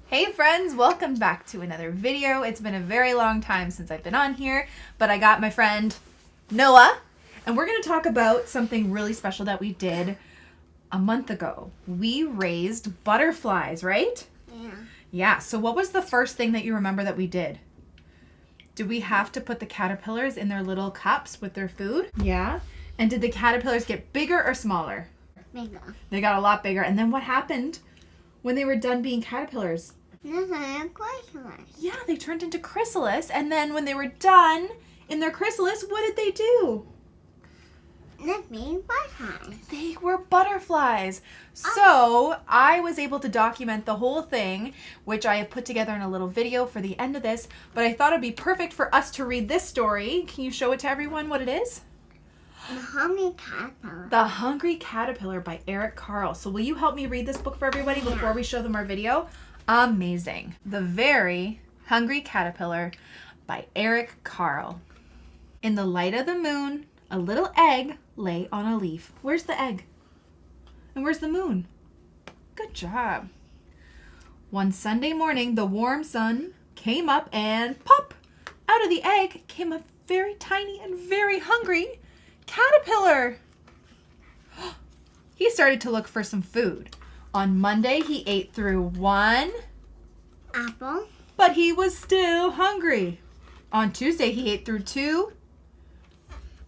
Hey friends, welcome back to another video. It's been a very long time since I've been on here, but I got my friend Noah, and we're going to talk about something really special that we did a month ago. We raised butterflies, right? Yeah. Yeah, so what was the first thing that you remember that we did? Did we have to put the caterpillars in their little cups with their food? Yeah. And did the caterpillars get bigger or smaller? Bigger. They got a lot bigger. And then what happened when they were done being caterpillars? This is a chrysalis. Yeah, they turned into chrysalis, and then when they were done in their chrysalis, what did they do? They're being butterflies. They were butterflies. So I was able to document the whole thing, which I have put together in a little video for the end of this, but I thought it'd be perfect for us to read this story. Can you show it to everyone what it is? The Hungry Caterpillar. The Hungry Caterpillar by Carle. So will you help me read this book for everybody before we show them our video? Amazing. The Very Hungry Caterpillar by Carle. In the light of the moon, a little egg lay on a leaf. Where's the egg? And where's the moon? Good job. One Sunday morning, the warm sun came up and pop! Out of the egg came a very tiny and very hungry caterpillar. He started to look for some food. On Monday, he ate through one apple, but he was still hungry. On Tuesday, he ate through two,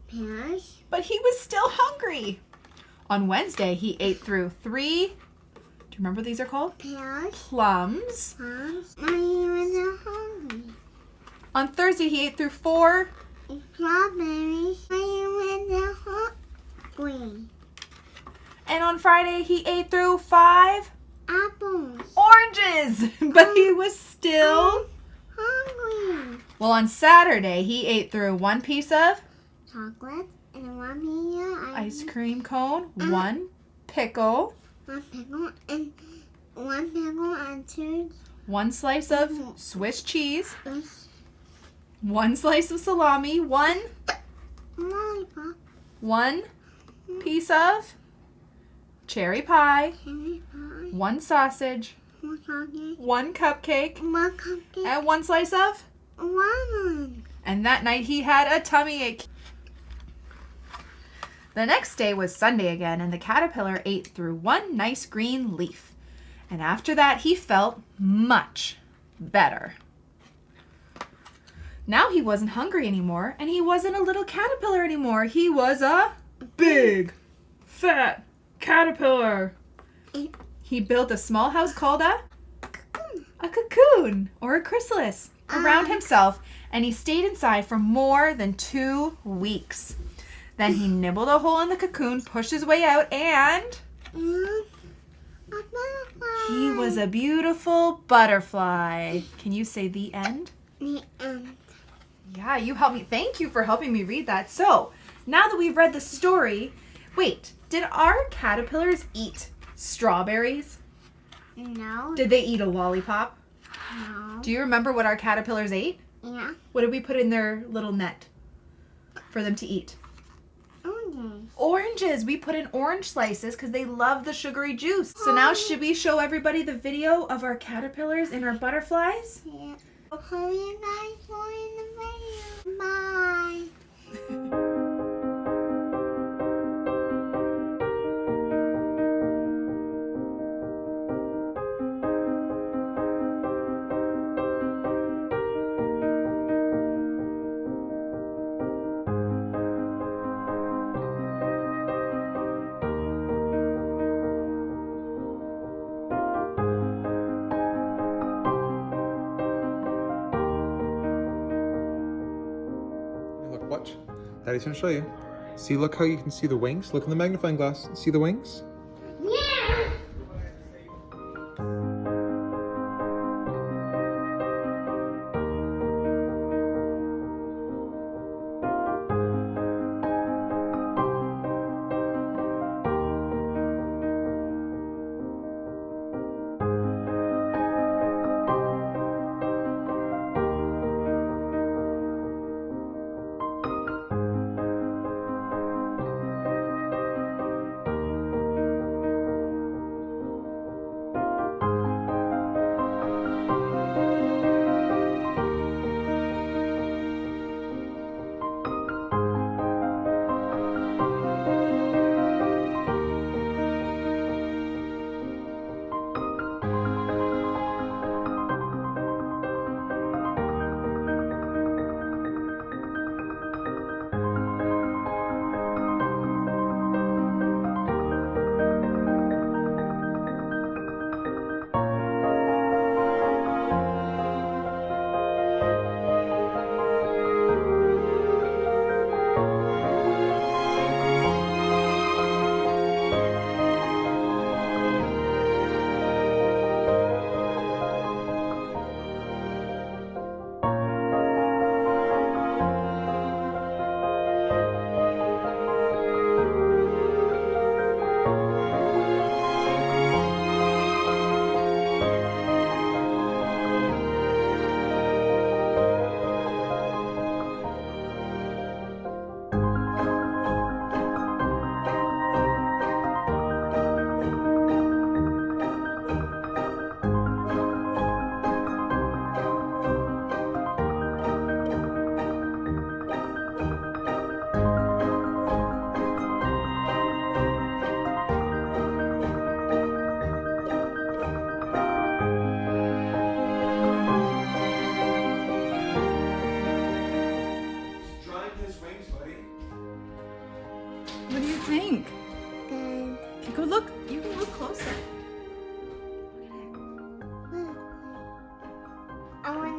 pears, but he was still hungry. On Wednesday, he ate through three, do you remember what these are called? pears, Plums. plums. Now he was so hungry. On Thursday, he ate through four, Strawberries. Now he was so hungry. and on Friday, he ate through five Apples. oranges, but he was still hungry. Well, on Saturday, he ate through one piece of Chocolate and one piece of ice cream cone, one pickle, one pickle and two one slice of Swiss cheese, fish. one slice of salami, one Lollipop. piece of cherry pie, Cherry pie. one sausage, One chocolate. one cupcake, One cupcake. and one slice of. Watermelon. And that night he had a tummy ache. The next day was Sunday again, and the caterpillar ate through one nice green leaf. And after that, he felt much better. Now he wasn't hungry anymore, and he wasn't a little caterpillar anymore. He was a big, fat caterpillar. He built a small house called a cocoon or a chrysalis around himself, and he stayed inside for more than 2 weeks. Then he nibbled a hole in the cocoon, pushed his way out, and A butterfly. he was a beautiful butterfly. Can you say the end? The end. Yeah, you helped me. Thank you for helping me read that. So, now that we've read the story, wait, did our caterpillars eat strawberries? No. Did they eat a lollipop? No. Do you remember what our caterpillars ate? Yeah. What did we put in their little net for them to eat? Okay. Oranges. We put in orange slices because they love the sugary juice. So now should we show everybody the video of our caterpillars and our butterflies? Yeah. Hope you guys enjoyed the video. Bye. Look, watch. Daddy's gonna show you. See, look how you can see the wings? Look in the magnifying glass. See the wings? Yeah.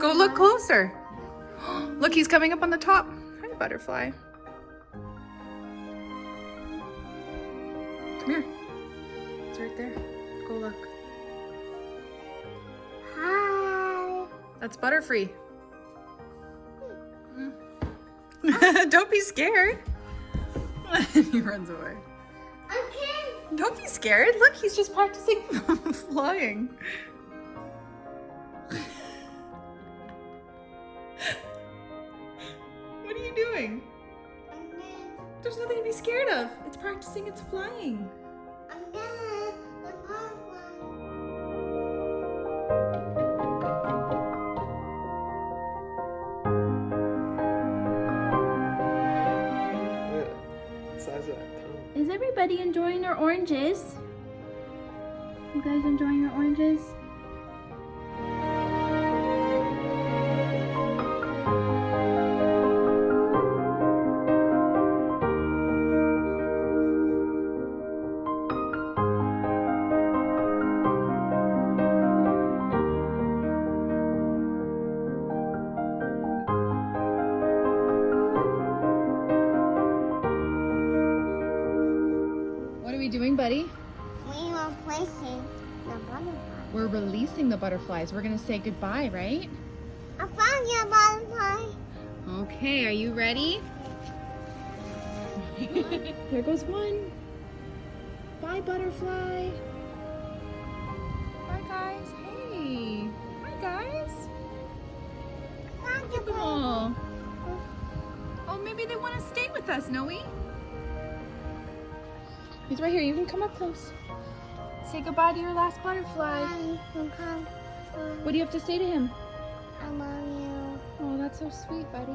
Go look closer. Look, he's coming up on the top. Hi, butterfly. Come here. It's right there. Go look. Hi. That's Butterfree. Don't be scared. He runs away. Okay. Don't be scared. Look, he's just practicing flying. What are you doing? There's nothing to be scared of. It's practicing its flying. I'm gonna the butterfly. Is everybody enjoying their oranges? You guys enjoying your oranges? What are we doing, buddy? We were placing the butterfly. We're releasing the butterflies. We're gonna say goodbye, right? I found your butterfly. Okay, are you ready? There goes one. Bye, butterfly. Bye, guys. Hey. Hi, guys. Found your Look at them all. Oh, maybe they want to stay with us, Noe. He's right here. You can come up close. Say goodbye to your last butterfly. butterfly. What do you have to say to him? I love you. Oh, that's so sweet, buddy.